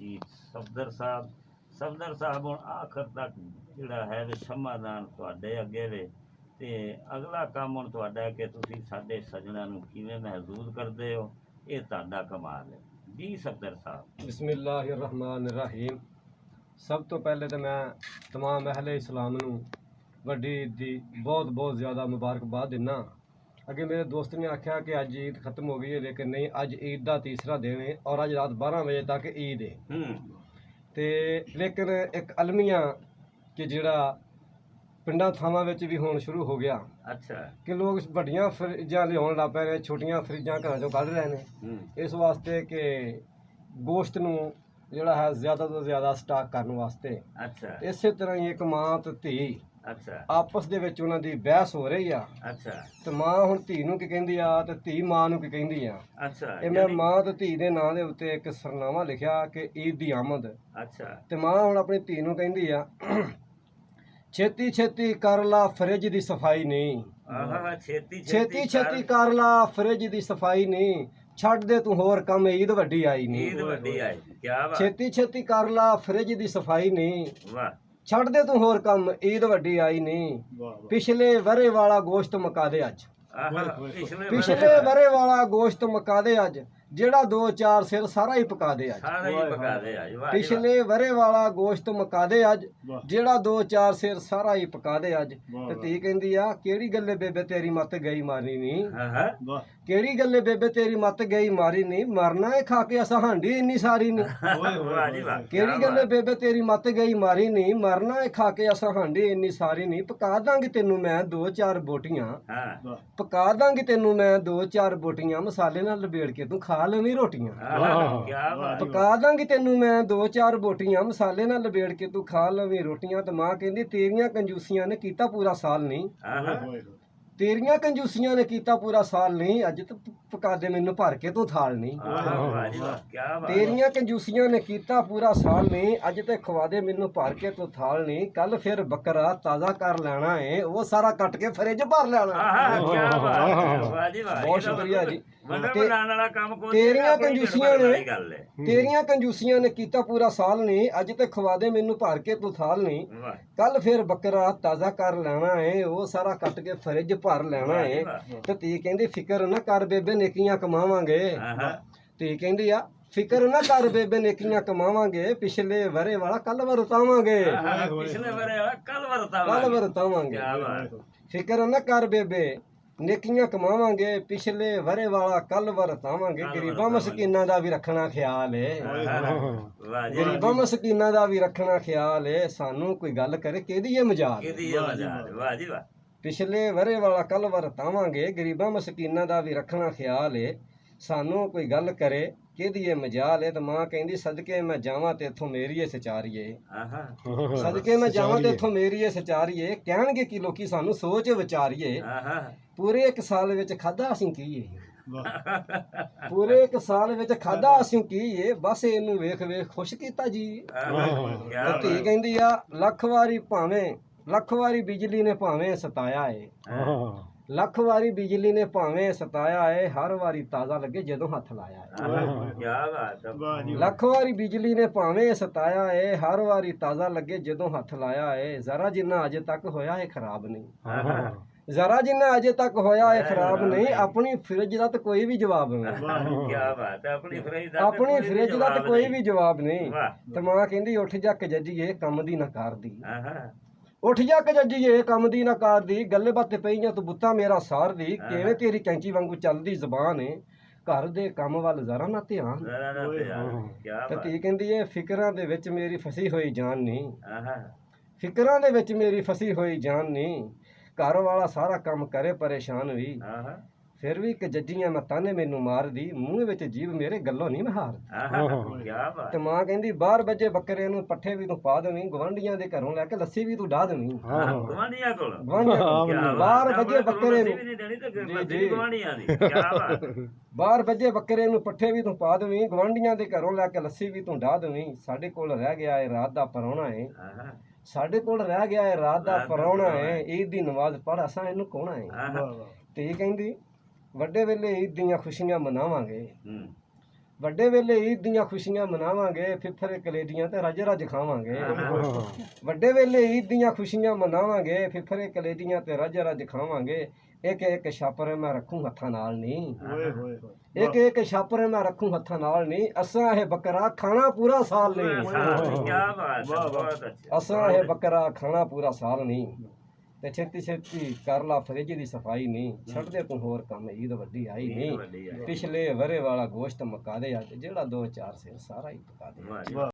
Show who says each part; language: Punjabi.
Speaker 1: ਜੀ ਸਫਦਰ ਸਾਹਿਬ ਹੁਣ ਆਖਰ ਤੱਕ ਜਿਹੜਾ ਹੈ ਵੀ ਸਮਾਧਾਨ ਤੁਹਾਡੇ ਅੱਗੇ ਵੇ ਤੇ ਅਗਲਾ ਕੰਮ ਹੁਣ ਤੁਹਾਡਾ ਕਿ ਤੁਸੀਂ ਸਾਡੇ ਸੱਜਣਾਂ ਨੂੰ ਕਿਵੇਂ ਮਹਿਜ਼ੂਜ਼ ਕਰਦੇ ਹੋ, ਇਹ ਤੁਹਾਡਾ ਕਮਾਲ ਹੈ ਜੀ ਸਫਦਰ ਸਾਹਿਬ।
Speaker 2: ਬਿਸਮਿल्लाहिर्रहमानिर्रहीम। ਸਭ ਤੋਂ ਪਹਿਲੇ ਤਾਂ ਮੈਂ तमाम ਅਹਿਲੇ ਇਸਲਾਮ ਨੂੰ ਵੱਡੀ ਈਦ ਦੀ ਬਹੁਤ ਬਹੁਤ ਜ਼ਿਆਦਾ ਮੁਬਾਰਕਬਾਦ ਦਿੰਦਾ। ਅੱਗੇ ਮੇਰੇ ਦੋਸਤ ਨੇ ਆਖਿਆ ਕਿ ਅੱਜ ਈਦ ਖਤਮ ਹੋ ਗਈ ਹੈ, ਲੇਕਿਨ ਨਹੀਂ, ਅੱਜ ਈਦ ਦਾ ਤੀਸਰਾ ਦਿਨ ਹੈ ਔਰ ਅੱਜ ਰਾਤ 12 ਵਜੇ ਤੱਕ ਈਦ ਹੈ। ਤੇ ਲੇਕਿਨ ਇੱਕ ਅਲਮੀਆ ਕਿ ਜਿਹੜਾ ਪਿੰਡਾਂ ਥਾਵਾਂ ਵਿੱਚ ਵੀ ਹੋਣ ਸ਼ੁਰੂ ਹੋ ਗਿਆ।
Speaker 1: ਅੱਛਾ,
Speaker 2: ਕਿ ਲੋਕ ਵੱਡੀਆਂ ਫਰਿੱਜਾਂ ਲਿਆਉਣ ਲੱਗ ਪਏ ਨੇ, ਛੋਟੀਆਂ ਫਰਿੱਜਾਂ ਘਰਾਂ ਚੋਂ ਕੱਢ ਰਹੇ ਨੇ ਇਸ ਵਾਸਤੇ ਕਿ ਗੋਸ਼ਤ ਨੂੰ ਜਿਹੜਾ ਹੈ ਜ਼ਿਆਦਾ ਤੋਂ ਜ਼ਿਆਦਾ ਸਟਾਕ ਕਰਨ ਵਾਸਤੇ।
Speaker 1: ਅੱਛਾ,
Speaker 2: ਇਸੇ ਤਰ੍ਹਾਂ ਹੀ ਇੱਕ ਮਾਂ ਤੇ ਧੀ
Speaker 1: ਅੱਛਾ,
Speaker 2: ਆਪਸ ਦੇ ਵਿੱਚ ਉਹਨਾਂ ਦੀ ਬਹਿਸ ਹੋ ਰਹੀ ਆ।
Speaker 1: ਅੱਛਾ,
Speaker 2: ਤੇ ਮਾਂ ਹੁਣ ਧੀ ਨੂੰ ਕੀ ਕਹਿੰਦੀ ਆ ਤੇ ਧੀ ਮਾਂ ਨੂੰ ਕੀ ਕਹਿੰਦੀ ਆ।
Speaker 1: ਅੱਛਾ,
Speaker 2: ਇਹ ਮੈਂ ਮਾਂ ਤੇ ਧੀ ਦੇ ਨਾਂ ਦੇ ਉੱਤੇ ਇੱਕ ਸਰਨਾਮਾ ਲਿਖਿਆ ਕਿ ਈਦ ਦੀ ਆਮਦ।
Speaker 1: ਅੱਛਾ,
Speaker 2: ਤੇ ਮਾਂ ਹੁਣ ਆਪਣੀ ਧੀ ਨੂੰ ਕਹਿੰਦੀ ਆ, ਛੇਤੀ ਛੇਤੀ ਕਰ ਲਾ ਫਰਿੱਜ ਦੀ ਸਫਾਈ ਨਹੀਂ,
Speaker 1: ਛੇਤੀ
Speaker 2: ਛੇਤੀ ਛੇਤੀ ਕਰ ਲਾ ਫਰਿੱਜ ਦੀ ਸਫਾਈ ਨਹੀਂ, ਛੱਡ ਦੇ ਤੂੰ ਹੋਰ ਕੰਮ, ਈਦ ਵੱਡੀ ਆਈ ਨਹੀਂ।
Speaker 1: ਈਦ ਵੱਡੀ ਆਈ, ਕੀ ਬਾਤ,
Speaker 2: ਛੇਤੀ ਛੇਤੀ ਕਰ ਲਾ ਫਰਿੱਜ ਦੀ ਸਫਾਈ ਨਹੀਂ,
Speaker 1: ਵਾਹ,
Speaker 2: ਛੱਡ ਦੇ ਤੂੰ ਹੋਰ ਕੰਮ, ਈਦ ਵੱਡੀ ਆਈ ਨਹੀਂ। ਪਿਛਲੇ ਵਰੇ ਵਾਲਾ ਗੋਸ਼ਤ ਮਕਾ ਦੇ ਅੱਜ, ਪਿਛਲੇ ਵਰੇ ਵਾਲਾ ਗੋਸ਼ਤ ਮਕਾ ਦੇ ਅੱਜ, ਜਿਹੜਾ 2-4 ਸਿਰ ਸਾਰਾ ਹੀ ਪਕਾ ਦੇ ਅੱਜ।
Speaker 1: ਸਾਰਾ ਹੀ ਪਕਾ ਦੇ ਅੱਜ, ਵਾਹ,
Speaker 2: ਪਿਛਲੇ ਵਰੇ ਵਾਲਾ ਗੋਸ਼ਤ ਮਕਾ ਦੇ ਅੱਜ, ਜਿਹੜਾ 2-4 ਸਿਰ ਸਾਰਾ ਹੀ ਪਕਾ ਦੇ ਅੱਜ। ਤੇ ਧੀ ਕਹਿੰਦੀ ਆ, ਕਿਹੜੀ ਗੱਲੇ ਬੇਬੇ ਤੇਰੀ ਮੱਤ ਗਈ ਮਾਰੀ ਨਹੀਂ, ਕਿਹੜੀ ਗੱਲੇ ਬੇਬੇ ਤੇਰੀ ਮੱਤ ਗਈ ਮਾਰੀ ਨਹੀਂ, ਮਰਨਾ ਏ ਖਾ ਕੇ ਅਸਾਂ ਹਾਂਡੀ ਇੰਨੀ ਸਾਰੀ ਨਹੀਂ। ਕਿਹੜੀ ਗੱਲੇ ਬੇਬੇ ਤੇਰੀ ਮੱਤ ਗਈ ਮਾਰੀ ਨਹੀਂ, ਮਰਨਾ ਏ ਖਾ ਕੇ ਅਸਾਂ ਹਾਂਡੀ ਇੰਨੀ ਸਾਰੀ ਨਹੀਂ, ਪਕਾ ਦਾਂਗੀ ਤੈਨੂੰ ਮੈਂ 2-4 ਬੋਟੀਆਂ, ਪਕਾ ਦਾਂਗੀ ਤੈਨੂੰ ਮੈਂ 2-4 ਬੋਟੀਆਂ, ਮਸਾਲੇ ਨਾਲ ਲਬੇੜ ਕੇ ਤੂੰ ਖਾ ਲਵੀਂ ਰੋਟੀਆਂ। ਪਕਾ ਦਾਂਗੀ ਤੈਨੂੰ ਮੈਂ 2-4 ਬੋਟੀਆਂ, ਮਸਾਲੇ ਨਾਲ ਲਬੇੜ ਕੇ ਤੂੰ ਖਾ ਲਵੀਂ ਰੋਟੀਆਂ। ਤੇ ਮਾਂ ਕਹਿੰਦੀ, ਤੇਰੀਆਂ ਕੰਜੂਸੀਆਂ ਨੇ ਕੀਤਾ ਪੂਰਾ ਸਾਲ ਨਹੀਂ, ਤੇਰੀਆਂ ਕੰਜੂਸੀਆਂ ਨੇ ਕੀਤਾ ਪੂਰਾ ਸਾਲ ਨਹੀਂ, ਅੱਜ ਤੂੰ ਪਕਾ ਦੇ ਮੈਨੂੰ ਭਰ ਕੇ ਤੂੰ ਥਾਲ ਨਹੀਂ। ਤੇਰੀਆਂ ਕੰਜੂਸੀਆਂ ਨੇ ਕੀਤਾ ਪੂਰਾ ਸਾਲ ਨਹੀਂ, ਅੱਜ ਤੇ ਖਵਾ ਦੇ ਮੈਨੂੰ ਭਰ ਕੇ ਤੂੰ ਥਾਲ ਨਹੀਂ, ਕੱਲ ਫਿਰ ਬੱਕਰਾ ਤਾਜ਼ਾ ਕਰ ਲੈਣਾ ਏ, ਉਹ ਸਾਰਾ ਕੱਟ ਕੇ ਫਰਿੱਜ ਭਰ ਲੈਣਾ। ਬਹੁਤ ਸ਼ੁਕਰੀਆ ਜੀ। ਤੇਰੀਆਂ ਕੰਜੂਸੀਆਂ ਨੇ ਕੀਤਾ ਪੂਰਾ ਸਾਲ ਨਹੀਂ, ਅੱਜ ਤੇ ਖਵਾ ਦੇ ਮੈਨੂੰ ਭਰ ਕੇ ਤੂੰ ਥਾਲ ਨਹੀਂ, ਕੱਲ ਫਿਰ ਬੱਕਰਾ ਤਾਜ਼ਾ ਕਰ ਲੈਣਾ ਏ, ਉਹ ਸਾਰਾ ਕੱਟ ਕੇ ਫਰਿੱਜ ਭਰ ਲੈਣਾ ਏ। ਤੇ ਧੀ ਕਹਿੰਦੀ, ਫਿਕਰ ਨਾ ਕਰ ਬੇਬੇ ਨੇਕੀਆਂ ਕਮਾਵਾਂਗੇ। ਧੀ ਕਹਿੰਦੀ ਆ, ਫਿਕਰ ਨਾ ਕਰ ਬੇਬੇ ਨੇਕੀਆਂ ਕਮਾਵਾਂਗੇ, ਪਿਛਲੇ ਵਰੇ ਵਾਲਾ ਕੱਲ ਵਰਤਾਵਾਂਗੇ, ਕੱਲ ਵਰਤਾਵਾਂਗੇ। ਫਿਕਰ ਨਾ ਕਰ ਬੇਬੇ ਨੇਕੀਆਂ ਕਮਾਵਾਂਗੇ, ਪਿਛਲੇ ਵਰੇ ਵਾਲਾ ਕੱਲ ਵਰਤਾਵਾਂਗੇ। ਗਰੀਬਾਂ ਮਸਕੀਨਾਂ ਦਾ ਵੀ ਰੱਖਣਾ ਖਿਆਲ ਏ, ਗਰੀਬਾਂ ਮਸਕੀਨਾਂ ਦਾ ਵੀ ਰੱਖਣਾ ਖਿਆਲ ਏ, ਸਾਨੂੰ ਕੋਈ ਗੱਲ ਕਰੇ ਕਿਹਦੀ ਏ ਮਜ਼ਾਕ। ਪਿਛਲੇ ਵਰੇ ਵਾਲਾ ਕੱਲ ਵਰਤਾਵਾਂਗੇ, ਗਰੀਬਾਂ ਮਸਕੀਨਾਂ ਦਾ ਵੀ ਰੱਖਣਾ ਖਿਆਲ ਏ, ਸਾਨੂੰ ਕੋਈ ਗੱਲ ਕਰੇ ਕਿਹਦੀ ਏ ਮਜਾਲ ਏ। ਤੇ ਮਾਂ ਕਹਿੰਦੀ, ਸਦਕੇ ਮੈਂ ਜਾਵਾਂ ਤੇ ਇੱਥੋਂ ਮੇਰੀ ਏ ਸਚਾਰੀਏ, ਸਦਕੇ ਮੈਂ ਜਾਵਾਂ ਤੇ ਇੱਥੋਂ ਮੇਰੀ ਏ ਸਚਾਰੀਏ, ਕਹਿਣਗੇ ਕਿ ਲੋਕੀ ਸਾਨੂੰ ਸੋਚ ਵਿਚਾਰੀਏ, ਪੂਰੇ 1 ਸਾਲ ਵਿੱਚ ਖਾਧਾ ਅਸੀਂ ਕੀ ਏ, ਪੂਰੇ 1 ਸਾਲ ਵਿੱਚ ਖਾਧਾ ਅਸੀਂ ਕੀ ਏ, ਬਸ ਇਹਨੂੰ ਵੇਖ ਵੇਖ ਖੁਸ਼ ਕੀਤਾ ਜੀ। ਤੇ ਧੀ ਕਹਿੰਦੀ ਆ, ਲੱਖ ਵਾਰੀ ਬਿਜਲੀ ਨੇ ਭਾਵੇਂ ਸਤਾਇਆ ਏ, ਲੱਖ ਵਾਰੀ ਬਿਜਲੀ ਨੇ ਭਾਵੇਂ ਸਤਾਇਆ ਏ, ਹਰ ਵਾਰੀ ਤਾਜ਼ਾ ਲੱਗੇ ਜਦੋਂ ਹੱਥ ਲਾਇਆ ਏ। ਲੱਖ ਵਾਰੀ ਬਿਜਲੀ ਨੇ ਭਾਵੇਂ ਸਤਾਇਆ ਏ, ਹਰ ਵਾਰੀ ਤਾਜ਼ਾ ਲੱਗੇ ਜਦੋਂ ਹੱਥ ਲਾਇਆ ਏ, ਜ਼ਰਾ ਜਿੰਨਾ ਅਜੇ ਤੱਕ ਹੋਇਆ ਇਹ ਖਰਾਬ ਨਹੀਂ, ਜ਼ਰਾ ਜਿੰਨਾ ਅਜੇ ਤੱਕ ਹੋਇਆ ਇਹ ਖਰਾਬ ਨਹੀਂ, ਆਪਣੀ ਫਰਿੱਜ ਦਾ ਤਾਂ ਕੋਈ ਵੀ ਜਵਾਬ ਨਹੀਂ, ਆਪਣੀ ਫਰਿੱਜ ਦਾ ਤਾਂ ਕੋਈ ਵੀ ਜਵਾਬ ਨਹੀਂ। ਤੇ ਮਾਂ ਕਹਿੰਦੀ, ਉੱਠ ਜਾ ਕਜੱਜੀਏ ਕੰਮ ਦੀ ਨਾ ਕਰਦੀ, ਉੱਠ ਜਾ ਕਜੱਜੀਏ ਕੰਮ ਦੀ ਨਾ ਕਰਦੀ, ਗੱਲੇ ਬਾਤੇ ਪਈਆਂ ਤੂੰ ਬੁੱਤਾ ਮੇਰਾ ਸਾਰਦੀ, ਕਿਵੇਂ ਤੇਰੀ ਕੈਂਚੀ ਵਾਂਗੂ ਚੱਲਦੀ ਜ਼ਬਾਨ ਏ, ਘਰ ਦੇ ਕੰਮ ਵੱਲ ਜ਼ਰਾ ਨਾ ਧਿਆਨ। ਤੇ ਧੀ ਕਹਿੰਦੀ ਏ, ਫਿਕਰਾਂ ਦੇ ਵਿੱਚ ਮੇਰੀ ਫਸੀ ਹੋਈ ਜਾਨ ਨਹੀਂ, ਫਿਕਰਾਂ ਦੇ ਵਿੱਚ ਮੇਰੀ ਫਸੀ ਹੋਈ ਜਾਨ ਨਹੀਂ, ਘਰ ਵਾਲਾ ਸਾਰਾ ਕੰਮ ਕਰੇ ਪਰੇਸ਼ਾਨ ਵੀ, ਫਿਰ ਵੀ ਕਜੱਜੀਆਂ ਮੈਂ ਤਾਨੇ ਮੈਨੂੰ ਮਾਰਦੀ, ਮੂੰਹ ਵਿੱਚ ਜੀਭ ਮੇਰੇ ਗੱਲੋਂ ਨਹੀਂ ਮਹਾਰ। ਤੇ ਮਾਂ ਕਹਿੰਦੀ, ਬਾਹਰ ਵੱਜੇ ਬੱਕਰੇ ਨੂੰ ਪੱਠੇ ਵੀ ਤੂੰ ਪਾ ਦੇਵੀਂ, ਗਵਾਂਢੀਆਂ ਦੇ ਘਰੋਂ ਲੈ ਕੇ ਲੱਸੀ ਵੀ ਤੂੰ ਡਾਹ ਦੇਵੀਂ, ਬਾਹਰ ਵੱਜੇ ਬੱਕਰੇ ਨੂੰ, ਬਾਹਰ ਵੱਜੇ ਬੱਕਰੇ ਨੂੰ ਪੱਠੇ ਵੀ ਤੂੰ ਪਾ ਦੇਵੀਂ, ਗਵਾਂਢੀਆਂ ਦੇ ਘਰੋਂ ਲੈ ਕੇ ਲੱਸੀ ਵੀ ਤੂੰ ਡਾਹ ਦੇਵੀਂ, ਸਾਡੇ ਕੋਲ ਰਹਿ ਗਿਆ ਏ ਰਾਤ ਦਾ ਪਰਾਉਣਾ ਏ, ਸਾਡੇ ਕੋਲ ਰਹਿ ਗਿਆ ਏ ਰਾਤ ਦਾ ਪਰਾਉਣਾ ਏ, ਈਦ ਦੀ ਨਮਾਜ਼ ਪੜ੍ਹ ਅਸਾਂ ਇਹਨੂੰ ਕੌਣਾ ਏ। ਤੇ ਇਹ ਕਹਿੰਦੀ, ਵੱਡੇ ਵੇਲੇ ਈਦ ਦੀਆਂ ਖੁਸ਼ੀਆਂ ਮਨਾਵਾਂਗੇ, ਵੱਡੇ ਵੇਲੇ ਈਦ ਦੀਆਂ ਖੁਸ਼ੀਆਂ ਮਨਾਵਾਂਗੇ, ਫਿਫਰੇ ਕਲੇਜੀਆਂ ਤੇ ਰੱਜ ਰੱਜ ਖਾਵਾਂਗੇ। ਵੱਡੇ ਵੇਲੇ ਈਦ ਦੀਆਂ ਖੁਸ਼ੀਆਂ ਮਨਾਵਾਂਗੇ, ਫਿਫਰੇ ਕਲੇਜੀਆਂ ਤੇ ਰੱਜ ਰੱਜ ਖਾਵਾਂਗੇ। ਇੱਕ ਇੱਕ ਛਾਪਰੇ ਮੈਂ ਰੱਖੂ ਹੱਥਾਂ ਨਾਲ ਨਹੀਂ, ਇੱਕ ਇੱਕ ਛਾਪਰੇ ਮੈਂ ਰੱਖੂ ਹੱਥਾਂ ਨਾਲ ਨਹੀਂ। ਅਸਾਂ ਇਹ ਬੱਕਰਾ ਖਾਣਾ ਪੂਰਾ ਸਾਲ ਨਹੀਂ,
Speaker 1: ਕਿਆ ਬਾਤ ਹੈ, ਬਹੁਤ ਅੱਛਾ।
Speaker 2: ਅਸਾਂ ਇਹ ਬੱਕਰਾ ਖਾਣਾ ਪੂਰਾ ਸਾਲ ਨਹੀਂ। ਤੇ ਛੇਤੀ ਛੇਤੀ ਕਰ ਲਾ ਫਰਿੱਜ ਦੀ ਸਫਾਈ ਨਹੀਂ, ਛੱਡ ਦੇ ਤੂੰ ਹੋਰ ਕੰਮ, ਈਦ ਵੱਡੀ ਆਈ ਨਹੀਂ। ਪਿਛਲੇ ਵਰੇ ਵਾਲਾ ਗੋਸ਼ਤ ਮੁਕਾ ਦੇ ਅੱਜ, ਜਿਹੜਾ 2-4 ਸਿਰ ਸਾਰਾ ਹੀ ਪਕਾ ਦੇ।